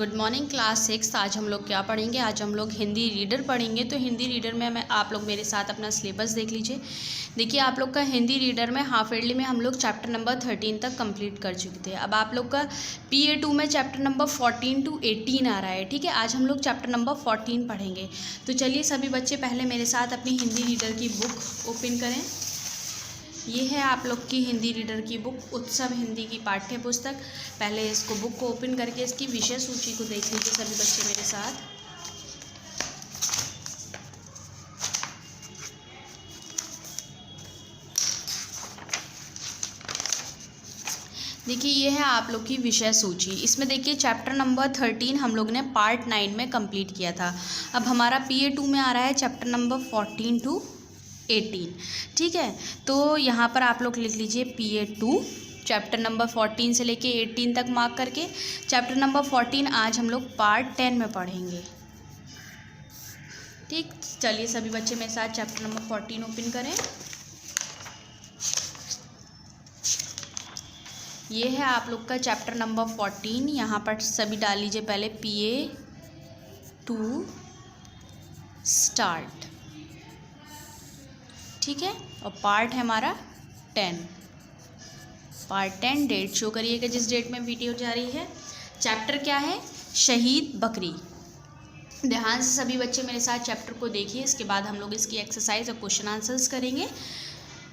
Good morning class 6। आज हम लोग क्या पढ़ेंगे? आज हम लोग हिंदी रीडर पढ़ेंगे। तो हिंदी रीडर में मैं आप लोग मेरे साथ अपना सिलेबस देख लीजिए। देखिए, आप लोग का हिंदी रीडर में हाफ ईयरली में हम लोग चैप्टर नंबर 13 तक कंप्लीट कर चुके थे। अब आप लोग का PA2 में चैप्टर नंबर 14 to 18 आ रहा है। ठीक है, आज हम लोग चैप्टर नंबर 14 पढ़ेंगे। तो चलिए सभी बच्चे पहले मेरे साथ अपनी हिंदी रीडर की बुक ओपन करें। ये है आप लोग की हिंदी रीडर की बुक, उत्सव हिंदी की पाठ्य पुस्तक। पहले इसको बुक को ओपन करके इसकी विषय सूची को देख लीजिए सभी बच्चे मेरे साथ। देखिए, ये है आप लोग की विषय सूची। इसमें देखिए चैप्टर नंबर 13 हम लोग ने पार्ट 9 में कंप्लीट किया था। अब हमारा PA2 में आ रहा है चैप्टर नंबर 14 to 18। ठीक है, तो यहाँ पर आप लोग लिख लीजिए PA2 चैप्टर नंबर 14 से लेके 18 तक मार्क करके। चैप्टर नंबर 14 आज हम लोग पार्ट 10 में पढ़ेंगे। ठीक, चलिए सभी बच्चे मेरे साथ चैप्टर नंबर 14 ओपन करें। ये है आप लोग का चैप्टर नंबर 14। यहाँ पर सभी डाल लीजिए पहले PA2 स्टार्ट। ठीक है, और पार्ट है हमारा 10। पार्ट 10 डेट शो करिएगा जिस डेट में वीडियो जा रही है। चैप्टर क्या है? शहीद बकरी। ध्यान से सभी बच्चे मेरे साथ चैप्टर को देखिए। इसके बाद हम लोग इसकी एक्सरसाइज और क्वेश्चन आंसर्स करेंगे।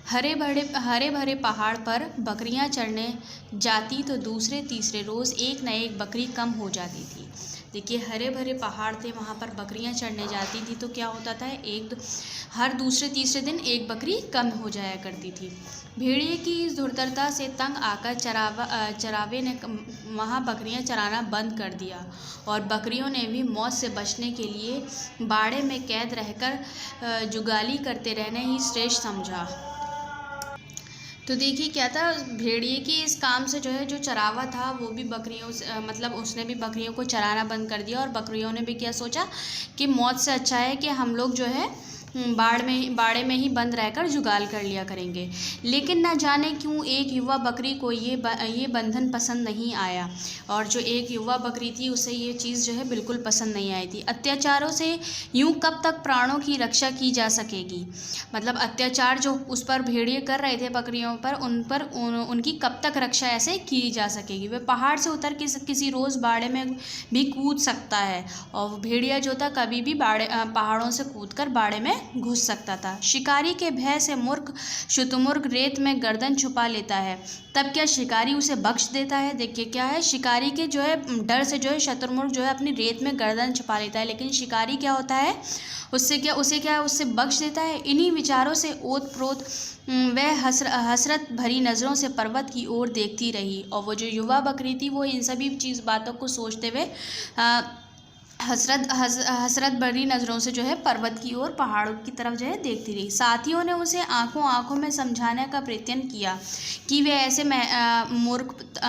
हरे भरे पहाड़ पर बकरियां चढ़ने जाती तो दूसरे तीसरे रोज़ एक न एक बकरी कम हो जाती थी। देखिए, हरे भरे पहाड़ थे, वहाँ पर बकरियां चढ़ने जाती थी तो क्या होता था, हर दूसरे तीसरे दिन एक बकरी कम हो जाया करती थी। भेड़िए की इस दुर्दशा से तंग आकर चरावे ने वहाँ बकरियां चराना बंद कर दिया और बकरियों ने भी मौत से बचने के लिए बाड़े में कैद रहकर जुगाली करते रहना ही श्रेष्ठ समझा। तो देखिए क्या था, भेड़िए की इस काम से जो है जो चरावा था वो भी बकरियों से मतलब उसने भी बकरियों को चराना बंद कर दिया और बकरियों ने भी क्या सोचा कि मौत से अच्छा है कि हम लोग जो है बाड़े में ही बंद रहकर जुगाल कर लिया करेंगे। लेकिन न जाने क्यों एक युवा बकरी को ये बंधन पसंद नहीं आया और जो एक युवा बकरी थी उसे ये चीज़ जो है बिल्कुल पसंद नहीं आई थी। अत्याचारों से यूं कब तक प्राणों की रक्षा की जा सकेगी? मतलब अत्याचार जो उस पर भेड़िए कर रहे थे बकरियों पर, उनकी कब तक रक्षा ऐसे की जा सकेगी? वे पहाड़ से उतर के किसी रोज़ बाड़े में भी कूद सकता है और भेड़िया जो था कभी भी पहाड़ों से कूदकर बाड़े में घुस सकता था। शिकारी के भय से मूर्ख शुतुर्मुर्ग रेत में गर्दन छुपा लेता है, तब क्या शिकारी उसे बख्श देता है? देखिए क्या है, शिकारी के जो है डर से जो है शुतुर्मुर्ग जो है अपनी रेत में गर्दन छुपा लेता है, लेकिन शिकारी क्या होता है उससे बख्श देता है। इन्हीं विचारों से ओत-प्रोत वह हसरत भरी नज़रों से पर्वत की ओर देखती रही और वो जो युवा बकरी थी वो इन सभी बातों को सोचते हुए हसरत भरी नज़रों से जो है पर्वत की ओर, पहाड़ों की तरफ जो है देखती रही। साथियों ने उसे आंखों में समझाने का प्रयत्न किया कि वे ऐसे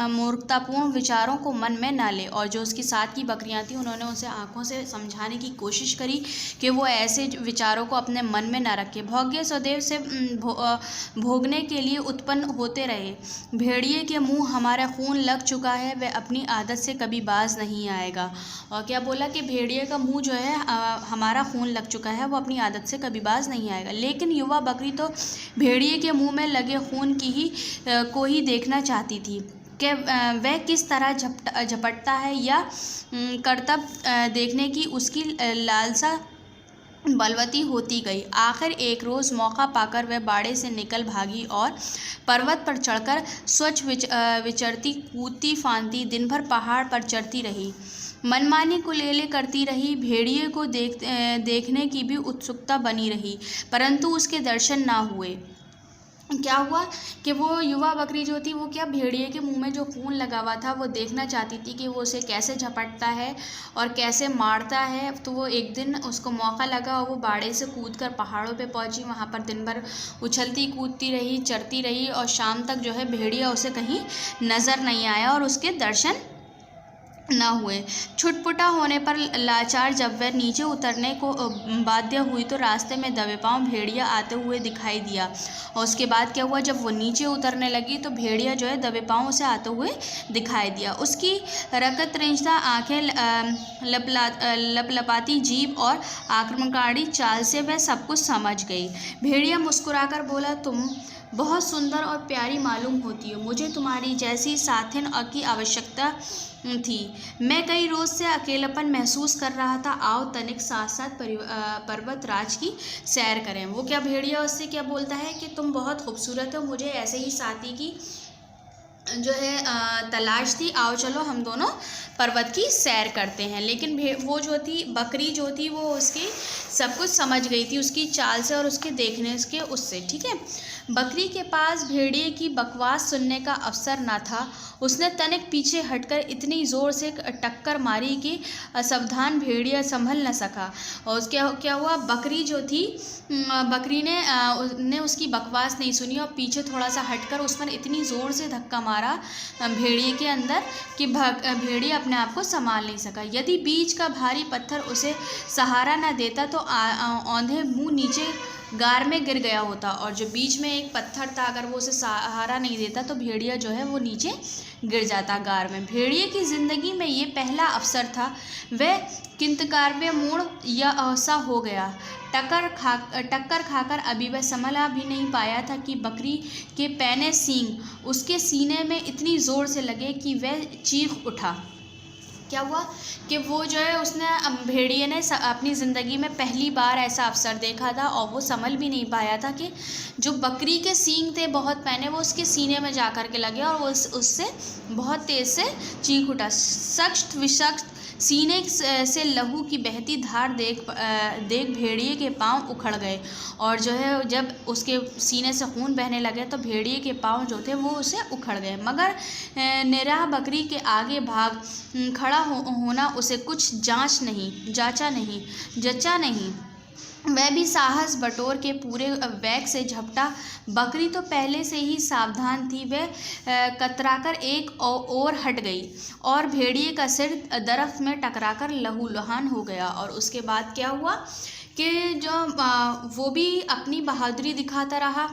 मूर्खतापूर्ण विचारों को मन में ना ले, और जो उसकी साथ की बकरियां थी उन्होंने उसे आंखों से समझाने की कोशिश करी कि वो ऐसे विचारों को अपने मन में ना रखे। भोग्य सदैव से भोगने के लिए उत्पन्न होते रहे। भेड़िए के मुँह हमारा खून लग चुका है, वह अपनी आदत से कभी बाज नहीं आएगा। और क्या बोला कि भेड़िए का मुंह जो है हमारा खून लग चुका है, वो अपनी आदत से कभी बाज नहीं आएगा। लेकिन युवा बकरी तो भेड़िए के मुंह में लगे खून को ही देखना चाहती थी कि वह किस तरह झपटता है या करतब देखने की उसकी लालसा बलवती होती गई। आखिर एक रोज़ मौका पाकर वह बाड़े से निकल भागी और पर्वत पर चढ़कर स्वच्छ विचरती कूदती फांदती दिन भर पहाड़ पर चढ़ती रही, मनमानी कुलेले करती रही। भेड़िए को देखने की भी उत्सुकता बनी रही, परंतु उसके दर्शन ना हुए। क्या हुआ कि वो युवा बकरी जो थी वो क्या भेड़िए के मुंह में जो खून लगा हुआ था वो देखना चाहती थी कि वो उसे कैसे झपटता है और कैसे मारता है। तो वो एक दिन उसको मौका लगा और वो बाड़े से कूदकर पहाड़ों पे पहुंची। वहाँ पर दिन भर उछलती कूदती रही, चढ़ती रही और शाम तक जो है भेड़िया उसे कहीं नज़र नहीं आया और उसके दर्शन न हुए। छुटपुटा होने पर लाचार जब वह नीचे उतरने को बाध्य हुई तो रास्ते में दबे पांव भेड़िया आते हुए दिखाई दिया। और उसके बाद क्या हुआ, जब वो नीचे उतरने लगी तो भेड़िया जो है दबे पांव उसे आते हुए दिखाई दिया। उसकी रकत रेंजता आँखें, लपलपाती जीभ और आक्रमणकारी चाल से वह सब कुछ समझ गई। भेड़िया मुस्कुराकर बोला, तुम बहुत सुंदर और प्यारी मालूम होती हो। मुझे तुम्हारी जैसी साथिन की आवश्यकता थी। मैं कई रोज़ से अकेलापन महसूस कर रहा था। आओ तनिक साथ साथ पर्वत राज की सैर करें। वो क्या, भेड़िया उससे क्या बोलता है कि तुम बहुत खूबसूरत हो, मुझे ऐसे ही साथी की जो है तलाश थी। आओ चलो हम दोनों पर्वत की सैर करते हैं। लेकिन वो जो थी, बकरी जो थी, वो उसकी सब कुछ समझ गई थी, उसकी चाल से और उसके देखने के उससे। ठीक है, बकरी के पास भेड़िए की बकवास सुनने का अवसर न था। उसने तनिक पीछे हटकर इतनी ज़ोर से टक्कर मारी कि असावधान भेड़िया संभल न सका। और उसके क्या हुआ, बकरी जो थी, बकरी ने उसकी बकवास नहीं सुनी और पीछे थोड़ा सा हटकर उस पर इतनी ज़ोर से धक्का मारा भेड़िए के अंदर कि भेड़िया अपने आप को संभाल नहीं सका। यदि बीच का भारी पत्थर उसे सहारा न देता तो औंधे मुँह नीचे गार में गिर गया होता। और जो बीच में एक पत्थर था, अगर वो उसे सहारा नहीं देता तो भेड़िया जो है वो नीचे गिर जाता गार में। भेड़िए की ज़िंदगी में ये पहला अवसर था। वह किंतकार्य मोड़ या सा हो गया। टक्कर खाकर अभी वह संभला भी नहीं पाया था कि बकरी के पैने सींग उसके सीने में इतनी ज़ोर से लगे कि वह चीख उठा। क्या हुआ कि वो जो है, उसने, भेड़िए ने अपनी ज़िंदगी में पहली बार ऐसा अवसर देखा था और वो संभल भी नहीं पाया था कि जो बकरी के सींग थे बहुत पैने, वो उसके सीने में जा कर के लगे और वो उससे बहुत तेज़ से चीख उठा। सख्त विषक्त सीने से लहू की बहती धार देख भेड़िए के पांव उखड़ गए। और जो है, जब उसके सीने से खून बहने लगे तो भेड़िए के पांव जो थे वो उसे उखड़ गए। मगर निराह बकरी के आगे भाग खड़ा होना उसे कुछ जचा नहीं। वह भी साहस बटोर के पूरे वेग से झपटा। बकरी तो पहले से ही सावधान थी। वह कतराकर एक ओर हट गई और भेड़िए का सिर दरख्त में टकराकर लहूलुहान हो गया। और उसके बाद क्या हुआ कि जो वो भी अपनी बहादुरी दिखाता रहा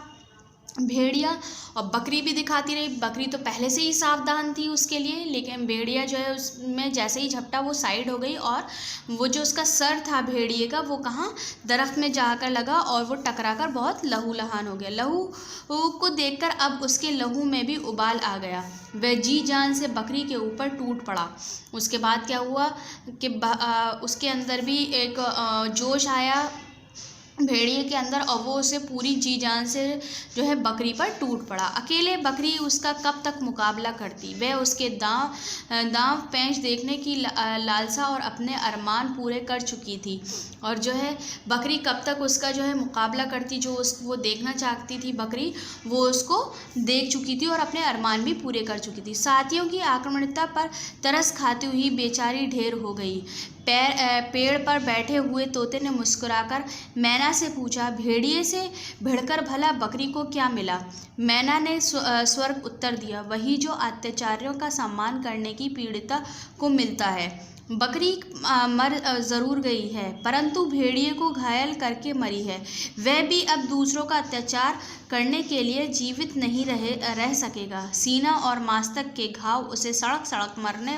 भेड़िया, और बकरी भी दिखाती रही। बकरी तो पहले से ही सावधान थी उसके लिए, लेकिन भेड़िया जो है उसमें जैसे ही झपटा वो साइड हो गई और वो जो उसका सर था भेड़िए का, वो कहाँ, दरख्त में जाकर लगा और वो टकराकर बहुत लहूलुहान हो गया। लहू को देखकर अब उसके लहू में भी उबाल आ गया। वह जी जान से बकरी के ऊपर टूट पड़ा। उसके बाद क्या हुआ कि उसके अंदर भी एक जोश आया भेड़िए के अंदर और वो उसे पूरी जी जान से जो है बकरी पर टूट पड़ा। अकेले बकरी उसका कब तक मुकाबला करती। वह उसके दांव पेंच देखने की लालसा और अपने अरमान पूरे कर चुकी थी। और जो है बकरी कब तक उसका जो है मुकाबला करती, जो वो देखना चाहती थी बकरी, वो उसको देख चुकी थी और अपने अरमान भी पूरे कर चुकी थी। साथियों की आक्रामकता पर तरस खाती हुई बेचारी ढेर हो गई। पेड़ पर बैठे हुए तोते ने मुस्कुराकर मैना से पूछा, भेड़िए से भिड़कर भला बकरी को क्या मिला। मैना ने स्वर्ग उत्तर दिया, वही जो अत्याचारियों का सम्मान करने की पीड़िता को मिलता है। बकरी मर ज़रूर गई है, परंतु भेड़िए को घायल करके मरी है। वह भी अब दूसरों का अत्याचार करने के लिए जीवित नहीं रह सकेगा। सीना और मस्तक के घाव उसे सड़क मरने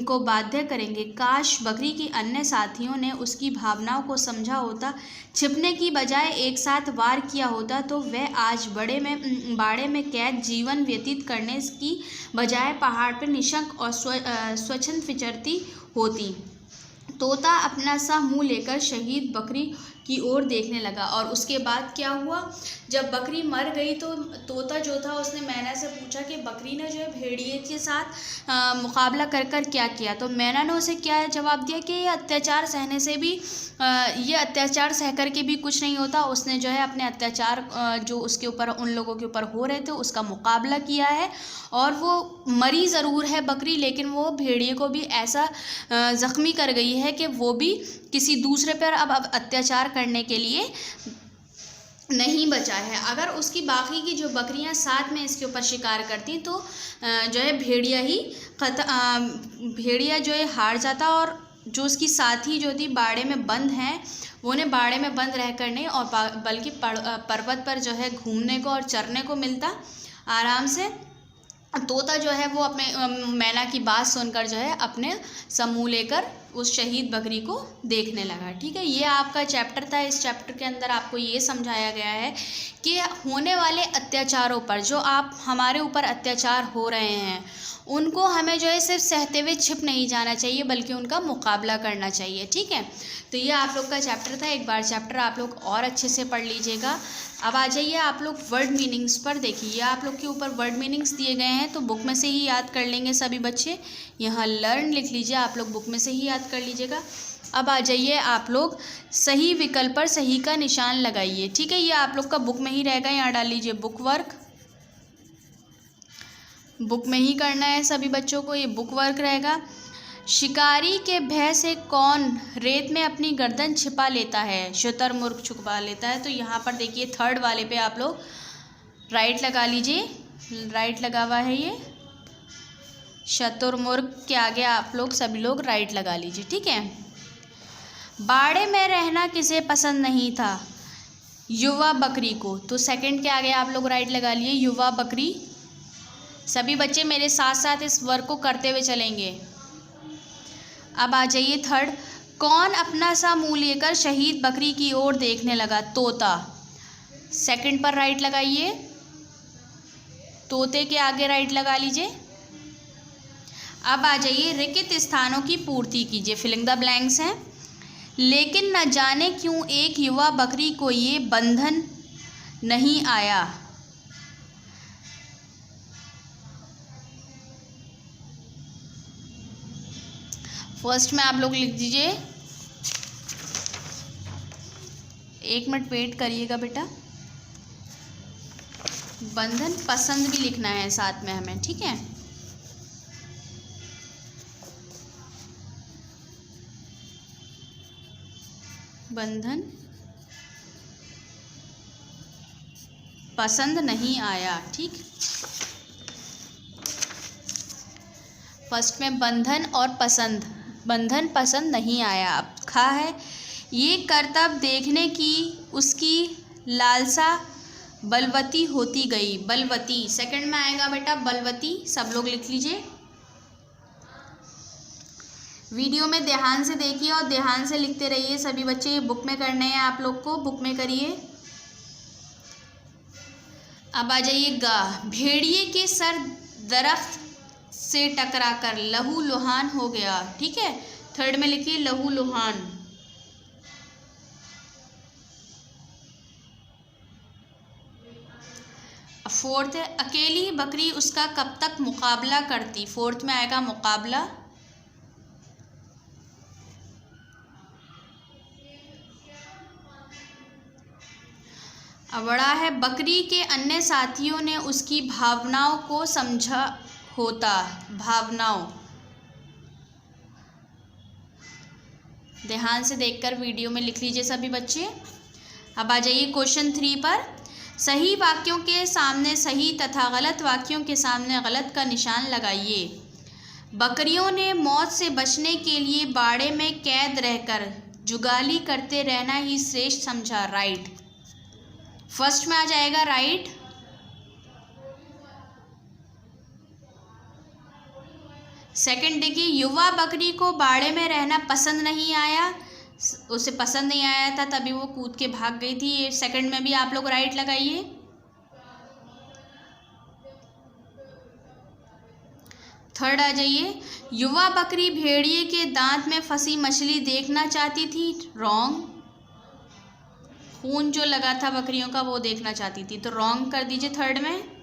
को बाध्य करेंगे। काश बकरी की अन्य साथियों ने उसकी भावनाओं को समझा होता, छिपने की बजाय एक साथ वार किया होता तो वह आज बाड़े में कैद जीवन व्यतीत करने की बजाय पहाड़ पर निशंक और स्वच्छंद विचरती होती। तोता अपना सा मुंह लेकर शहीद बकरी की ओर देखने लगा। और उसके बाद क्या हुआ, जब बकरी मर गई तो तोता जो था उसने मैना से पूछा कि बकरी ने जो है भेड़िए के साथ मुकाबला कर क्या किया। तो मैना ने उसे क्या जवाब दिया कि ये अत्याचार सहने से भी ये अत्याचार सह कर के भी कुछ नहीं होता। उसने जो है अपने अत्याचार जो उसके ऊपर, उन लोगों के ऊपर हो रहे थे, उसका मुकाबला किया है। और वो मरी ज़रूर है बकरी, लेकिन वो भेड़िए को भी ऐसा ज़ख्मी कर गई है कि वो भी किसी दूसरे पर अब अत्याचार करने के लिए नहीं बचा है। अगर उसकी बाकी की जो बकरियां साथ में इसके ऊपर शिकार करती तो जो है भेड़िया जो है हार जाता, और जो उसकी साथी जो थी बाड़े में बंद हैं वो उन्हें बाड़े में बंद रह कर नहीं और बल्कि पर्वत पर जो है घूमने को और चरने को मिलता आराम से। तोता जो है वो अपने मैना की बात सुनकर जो है अपने समूह लेकर उस शहीद बकरी को देखने लगा। ठीक है, ये आपका चैप्टर था। इस चैप्टर के अंदर आपको ये समझाया गया है कि होने वाले अत्याचारों पर, जो आप हमारे ऊपर अत्याचार हो रहे हैं उनको हमें जो है सिर्फ सहते हुए छिप नहीं जाना चाहिए, बल्कि उनका मुकाबला करना चाहिए। ठीक है, तो ये आप लोग का चैप्टर था। एक बार चैप्टर आप लोग और अच्छे से पढ़ लीजिएगा। अब आ जाइए आप लोग वर्ड मीनिंग्स पर। देखिए आप लोग के ऊपर वर्ड मीनिंग्स दिए गए हैं, तो बुक में से ही याद कर लेंगे सभी बच्चे। यहाँ लर्न लिख लीजिए, आप लोग बुक में से ही याद कर लीजिएगा। अब आ जाइए आप लोग सही विकल्प पर सही का निशान लगाइए। ठीक है, ये आप लोग का बुक में ही रहेगा, यहाँ डाल लीजिए बुक वर्क। बुक में ही करना है सभी बच्चों को, ये बुक वर्क रहेगा। शिकारी के भय से कौन रेत में अपनी गर्दन छिपा लेता है? शुतुरमुर्ग छुपा लेता है। तो यहाँ पर देखिए थर्ड वाले पे आप लोग राइट लगा लीजिए, राइट लगा हुआ है ये। शुतुरमुर्ग के आगे आप लोग सभी लोग राइट लगा लीजिए। ठीक है, बाड़े में रहना किसे पसंद नहीं था? युवा बकरी को। तो सेकंड के आगे आप लोग राइट लगा लिए, युवा बकरी। सभी बच्चे मेरे साथ साथ इस वर्क को करते हुए चलेंगे। अब आ जाइए थर्ड, कौन अपना सा मुंह लेकर शहीद बकरी की ओर देखने लगा? तोता। सेकंड पर राइट लगाइए, तोते के आगे राइट लगा लीजिए। अब आ जाइए रिक्त स्थानों की पूर्ति कीजिए, फिलिंग द ब्लैंक्स हैं। लेकिन न जाने क्यों एक युवा बकरी को ये बंधन नहीं आया। फर्स्ट में आप लोग लिख दीजिए, एक मिनट वेट करिएगा बेटा। बंधन पसंद भी लिखना है साथ में हमें, ठीक है। बंधन पसंद नहीं आया, ठीक। फर्स्ट में बंधन और पसंद, बंधन पसंद नहीं आया। अब खा है, ये करतब देखने की उसकी लालसा बलवती होती गई। बलवती सेकंड में आएगा बेटा, बलवती। सब लोग लिख लीजिए। वीडियो में ध्यान से देखिए और ध्यान से लिखते रहिए सभी बच्चे। ये बुक में करने हैं आप लोग को, बुक में करिए। अब आ जाइए गा, भेड़िए के सर दरख्त से टकराकर लहू लुहान हो गया, ठीक है। थर्ड में लिखिए लहू लुहान। फोर्थ है, अकेली बकरी उसका कब तक मुकाबला करती। फोर्थ में आएगा मुकाबला। बड़ा है, बकरी के अन्य साथियों ने उसकी भावनाओं को समझा होता। भावनाओं, ध्यान से देखकर वीडियो में लिख लीजिए सभी बच्चे। अब आ जाइए क्वेश्चन 3 पर। सही वाक्यों के सामने सही तथा गलत वाक्यों के सामने गलत का निशान लगाइए। बकरियों ने मौत से बचने के लिए बाड़े में कैद रहकर जुगाली करते रहना ही श्रेष्ठ समझा। राइट। फर्स्ट में आ जाएगा राइट। सेकंड देखिए, युवा बकरी को बाड़े में रहना पसंद नहीं आया, उसे पसंद नहीं आया था तभी वो कूद के भाग गई थी। ये सेकंड में भी आप लोग राइट लगाइए। थर्ड आ जाइए, युवा बकरी भेड़िए के दांत में फंसी मछली देखना चाहती थी। रॉन्ग। खून जो लगा था बकरियों का वो देखना चाहती थी, तो रॉन्ग कर दीजिए थर्ड में।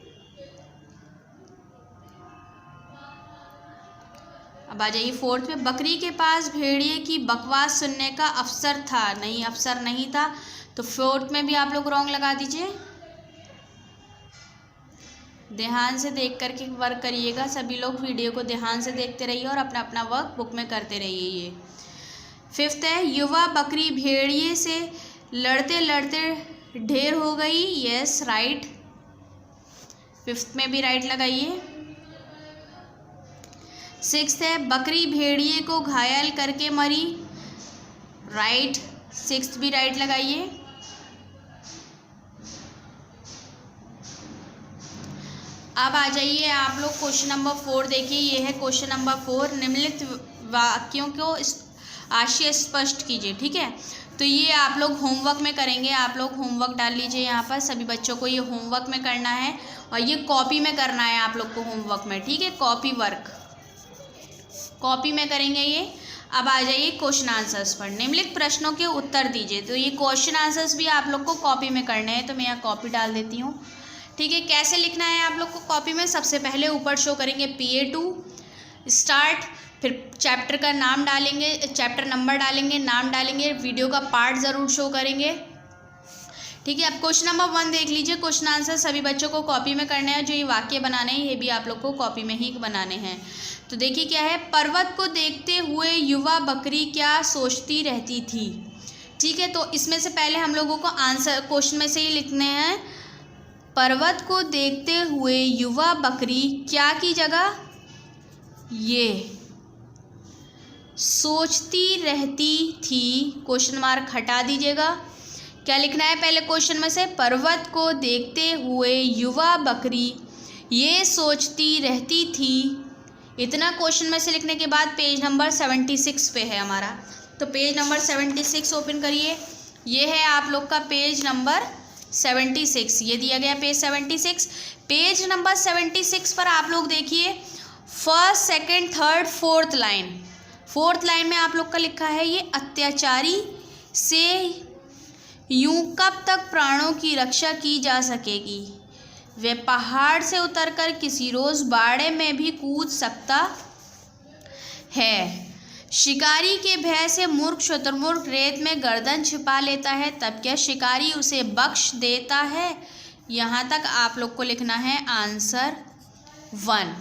अब आ जाइए फोर्थ में, बकरी के पास भेड़िए की बकवास सुनने का अवसर था। नहीं, अवसर नहीं था, तो फोर्थ में भी आप लोग रॉन्ग लगा दीजिए। ध्यान से देख करके वर्क करिएगा सभी लोग, वीडियो को ध्यान से देखते रहिए और अपना अपना वर्क बुक में करते रहिए। ये फिफ्थ है, युवा बकरी भेड़िए से लड़ते लड़ते ढेर हो गई, यस राइट। फिफ्थ में भी राइट लगाइए। सिक्स्थ है बकरी भेड़िए को घायल करके मरी, राइट। सिक्स्थ भी राइट लगाइए। अब आ जाइए आप लोग क्वेश्चन नंबर 4 देखिए। ये है क्वेश्चन नंबर 4। निम्नलिखित वाक्यों को आशय स्पष्ट कीजिए, ठीक है। तो ये आप लोग होमवर्क में करेंगे। आप लोग होमवर्क डाल लीजिए यहाँ पर, सभी बच्चों को ये होमवर्क में करना है और ये कॉपी में करना है आप लोग को होमवर्क में, ठीक है। कॉपी वर्क कॉपी में करेंगे ये। अब आ जाइए क्वेश्चन आंसर्स पर। निम्नलिखित प्रश्नों के उत्तर दीजिए। तो ये क्वेश्चन आंसर्स भी आप लोग को कॉपी में करने हैं, तो मैं यहाँ कॉपी डाल देती हूँ, ठीक है। कैसे लिखना है आप लोग को कॉपी में? सबसे पहले ऊपर शो करेंगे PA2 स्टार्ट, फिर चैप्टर का नाम डालेंगे, चैप्टर नंबर डालेंगे, नाम डालेंगे, वीडियो का पार्ट ज़रूर शो करेंगे, ठीक है। अब क्वेश्चन नंबर 1 देख लीजिए। क्वेश्चन आंसर सभी बच्चों को कॉपी में करने हैं। जो ये वाक्य बनाने हैं ये भी आप लोग को कॉपी में ही बनाने हैं। तो देखिए क्या है, पर्वत को देखते हुए युवा बकरी क्या सोचती रहती थी, ठीक है। तो इसमें से पहले हम लोगों को आंसर क्वेश्चन में से ही लिखने हैं। पर्वत को देखते हुए युवा बकरी क्या की जगह ये सोचती रहती थी, क्वेश्चन मार्क हटा दीजिएगा। क्या लिखना है पहले क्वेश्चन में से? पर्वत को देखते हुए युवा बकरी ये सोचती रहती थी। इतना क्वेश्चन में से लिखने के बाद पेज नंबर 76 पे है हमारा। तो पेज नंबर 76 ओपन करिए। ये है आप लोग का पेज नंबर 76, ये दिया गया पेज 76। पेज नंबर 76 पर आप लोग देखिए first, second, third, fourth line. Fourth line में आप लोग का लिखा है ये अत्याचारी से यूं कब तक प्राणों की रक्षा की जा सकेगी? वे पहाड़ से उतरकर किसी रोज बाड़े में भी कूद सकता है। शिकारी के भय से मूर्ख शुतुरमुर्ग रेत में गर्दन छिपा लेता है, तब क्या शिकारी उसे बख्श देता है? यहाँ तक आप लोग को लिखना है आंसर 1।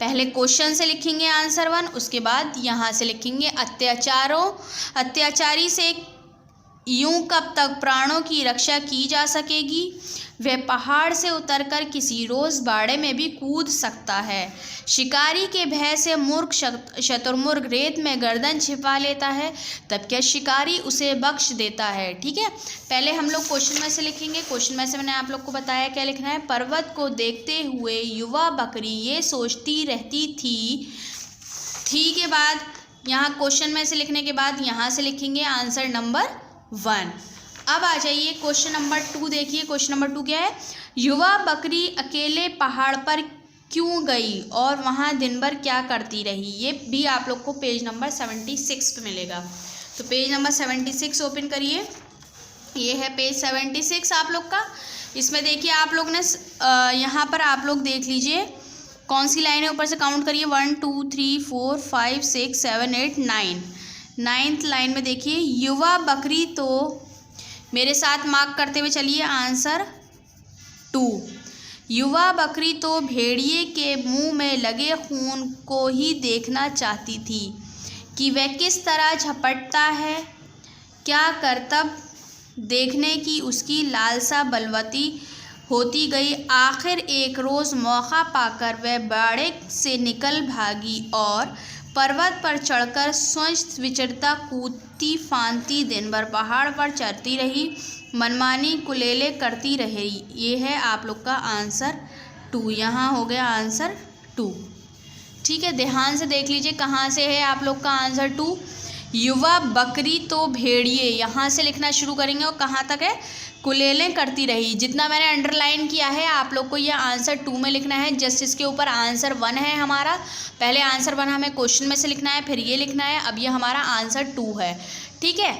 पहले क्वेश्चन से लिखेंगे आंसर 1, उसके बाद यहाँ से लिखेंगे अत्याचारी से यूं कब तक प्राणों की रक्षा की जा सकेगी? वह पहाड़ से उतरकर किसी रोज बाड़े में भी कूद सकता है। शिकारी के भय से मूर्ख शुतुरमुर्ग रेत में गर्दन छिपा लेता है, तब क्या शिकारी उसे बख्श देता है, ठीक है। पहले हम लोग क्वेश्चन में से लिखेंगे। क्वेश्चन में से मैंने आप लोग को बताया क्या लिखना है। पर्वत को देखते हुए युवा बकरी ये सोचती रहती थी के बाद यहाँ क्वेश्चन में से लिखने के बाद यहाँ से लिखेंगे आंसर नंबर 1। अब आ जाइए क्वेश्चन नंबर 2 देखिए। क्वेश्चन नंबर 2 क्या है? युवा बकरी अकेले पहाड़ पर क्यों गई और वहाँ दिन भर क्या करती रही? ये भी आप लोग को पेज नंबर 76 पे मिलेगा। तो पेज नंबर 76 ओपन करिए। ये है पेज 76 आप लोग का। इसमें देखिए आप लोग ने यहाँ पर आप लोग देख लीजिए कौन सी लाइन है, ऊपर से काउंट करिए 1 2 3 4 5 6 7 8 9। 9th लाइन में देखिए युवा बकरी, तो मेरे साथ मार्क करते हुए चलिए आंसर 2। युवा बकरी तो भेड़िए के मुंह में लगे खून को ही देखना चाहती थी कि वह किस तरह झपटता है। क्या करतब देखने की उसकी लालसा बलवती होती गई। आखिर एक रोज़ मौका पाकर वह बाड़े से निकल भागी और पर्वत पर चढ़कर स्वच्छ विचरता कूदती फांदती दिन भर पहाड़ पर चढ़ती रही, मनमानी कुलेले करती रही। ये है आप लोग का आंसर 2। यहाँ हो गया आंसर 2, ठीक है। ध्यान से देख लीजिए कहाँ से है आप लोग का आंसर 2। युवा बकरी तो भेड़िए, यहाँ से लिखना शुरू करेंगे और कहाँ तक है? कुलेलें करती रही। जितना मैंने अंडरलाइन किया है आप लोग को ये आंसर 2 में लिखना है। जस्ट इसके ऊपर आंसर 1 है हमारा। पहले आंसर 1 हमें क्वेश्चन में से लिखना है, फिर ये लिखना है। अब ये हमारा आंसर 2 है, ठीक है।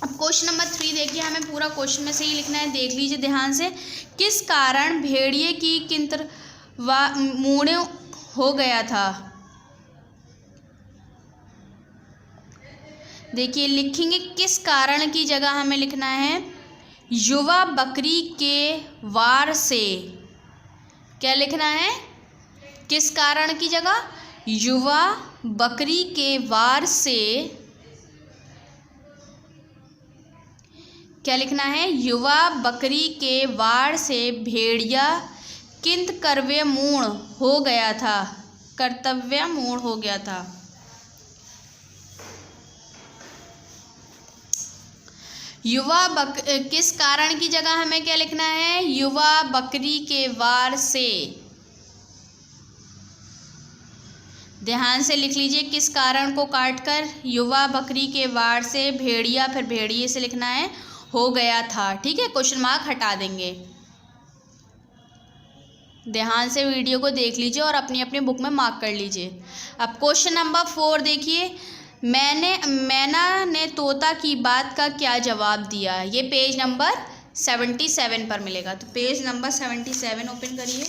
अब क्वेश्चन नंबर 3 देखिए, हमें पूरा क्वेश्चन में से ही लिखना है। देख लीजिए ध्यान से। किस कारण भेड़िए की किंतर मूड़े हो गया था? देखिए लिखेंगे किस कारण की जगह हमें लिखना है युवा बकरी के वार से। क्या लिखना है? किस कारण की जगह युवा बकरी के वार से क्या लिखना है? युवा बकरी के वार से भेड़िया किंत कर्तव्यमूढ़ हो गया था। कर्तव्यमूढ़ हो गया था। किस कारण की जगह हमें क्या लिखना है? युवा बकरी के वार से। ध्यान से लिख लीजिए, किस कारण को काटकर, युवा बकरी के वार से भेड़िया, फिर भेड़िए से लिखना है हो गया था। ठीक है, क्वेश्चन मार्क हटा देंगे। ध्यान से वीडियो को देख लीजिए और अपनी अपनी बुक में मार्क कर लीजिए। अब क्वेश्चन नंबर 4 देखिए, मैना ने तोता की बात का क्या जवाब दिया। ये पेज नंबर 77 पर मिलेगा। तो पेज नंबर 77 ओपन करिए।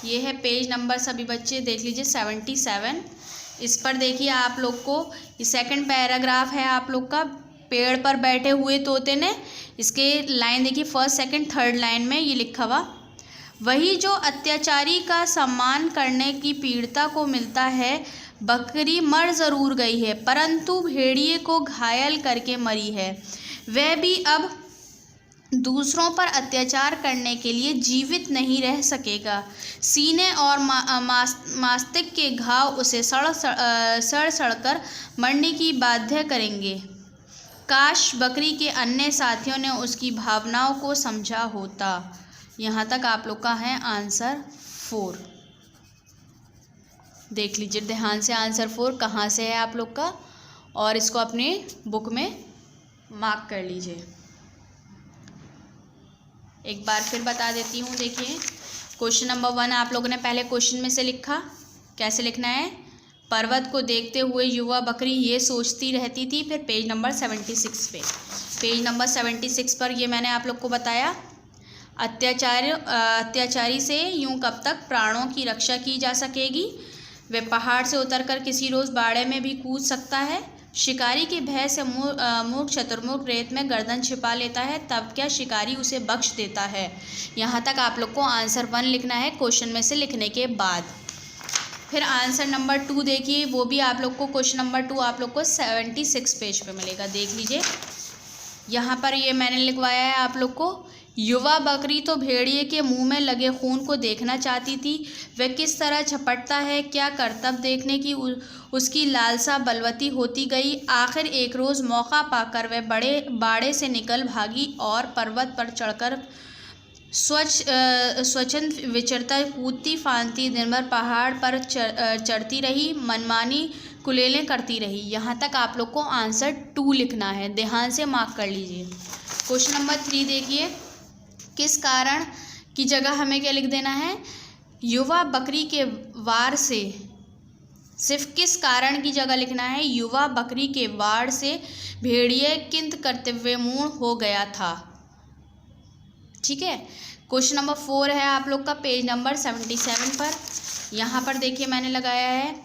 ये है पेज नंबर, सभी बच्चे देख लीजिए 77। इस पर देखिए आप लोग को ये सेकंड पैराग्राफ है आप लोग का, पेड़ पर बैठे हुए तोते ने। इसके लाइन देखिए, फर्स्ट सेकंड थर्ड लाइन में ये लिखा हुआ, वही जो अत्याचारी का सम्मान करने की पीड़िता को मिलता है, बकरी मर ज़रूर गई है परंतु भेड़िए को घायल करके मरी है। वह भी अब दूसरों पर अत्याचार करने के लिए जीवित नहीं रह सकेगा। सीने और मस्तिष्क के घाव उसे सड़ कर मरने की बाध्य करेंगे। काश बकरी के अन्य साथियों ने उसकी भावनाओं को समझा होता। यहाँ तक आप लोग का है आंसर 4। देख लीजिए ध्यान से आंसर 4 कहाँ से है आप लोग का, और इसको अपने बुक में मार्क कर लीजिए। एक बार फिर बता देती हूँ। देखिए क्वेश्चन नंबर 1 आप लोगों ने पहले क्वेश्चन में से लिखा, कैसे लिखना है? पर्वत को देखते हुए युवा बकरी ये सोचती रहती थी। फिर पेज नंबर 76 पे, पेज नंबर 76 पर ये मैंने आप लोग को बताया, अत्याचारी से यूं कब तक प्राणों की रक्षा की जा सकेगी। वह पहाड़ से उतरकर किसी रोज़ बाड़े में भी कूद सकता है। शिकारी के भय से मूर्ख चतुर्मुख रेत में गर्दन छिपा लेता है, तब क्या शिकारी उसे बख्श देता है। यहाँ तक आप लोग को आंसर 1 लिखना है क्वेश्चन में से लिखने के बाद। फिर आंसर नंबर 2 देखिए, वो भी आप लोग को क्वेश्चन नंबर 2 आप लोग को 76 पेज पे मिलेगा। देख लीजिए यहाँ पर ये मैंने लिखवाया है आप लोग को, युवा बकरी तो भेड़िए के मुंह में लगे खून को देखना चाहती थी। वह किस तरह झपटता है, क्या करतब देखने की उसकी लालसा बलवती होती गई। आखिर एक रोज़ मौका पाकर वह बड़े बाड़े से निकल भागी और पर्वत पर चढ़कर स्वच्छंद विचरता कूदती फांदती दिन भर पहाड़ पर चढ़ती रही, मनमानी कुलेलें करती रही। यहाँ तक आप लोग को आंसर 2 लिखना है। ध्यान से मार्क कर लीजिए। क्वेश्चन नंबर 3 देखिए, किस कारण की जगह हमें क्या लिख देना है? युवा बकरी के वार से। सिर्फ किस कारण की जगह लिखना है? युवा बकरी के वार से भेड़िए किंत कर्तव्यमूढ़ हो गया था। ठीक है, क्वेश्चन नंबर 4 है आप लोग का पेज नंबर 77 पर। यहाँ पर देखिए मैंने लगाया है,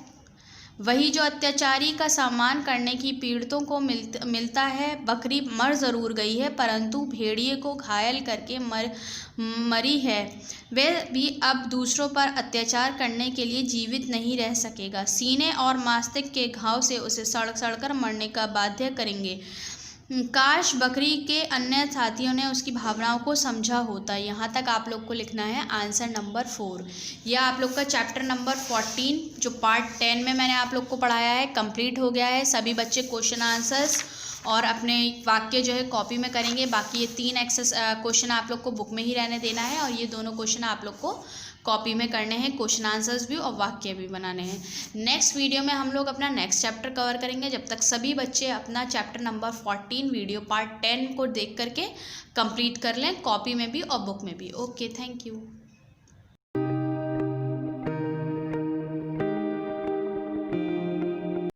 वही जो अत्याचारी का सम्मान करने की पीड़ितों को मिलता है, बकरी मर ज़रूर गई है परंतु भेड़िए को घायल करके मरी है। वह भी अब दूसरों पर अत्याचार करने के लिए जीवित नहीं रह सकेगा। सीने और मस्तिष्क के घाव से उसे सड़ कर मरने का बाध्य करेंगे। काश बकरी के अन्य साथियों ने उसकी भावनाओं को समझा होता। यहाँ तक आप लोग को लिखना है आंसर नंबर 4। यह आप लोग का चैप्टर नंबर 14 जो पार्ट 10 में मैंने आप लोग को पढ़ाया है कंप्लीट हो गया है। सभी बच्चे क्वेश्चन आंसर्स और अपने वाक्य जो है कॉपी में करेंगे। बाकी ये 3 क्वेश्चन आप लोग को बुक में ही रहने देना है और ये दोनों क्वेश्चन आप लोग को कॉपी में करने हैं, क्वेश्चन आंसर्स भी और वाक्य भी बनाने हैं। नेक्स्ट वीडियो में हम लोग अपना नेक्स्ट चैप्टर कवर करेंगे। जब तक सभी बच्चे अपना चैप्टर नंबर 14 वीडियो पार्ट 10 को देख करके कंप्लीट कर लें, कॉपी में भी और बुक में भी। Okay, thank you.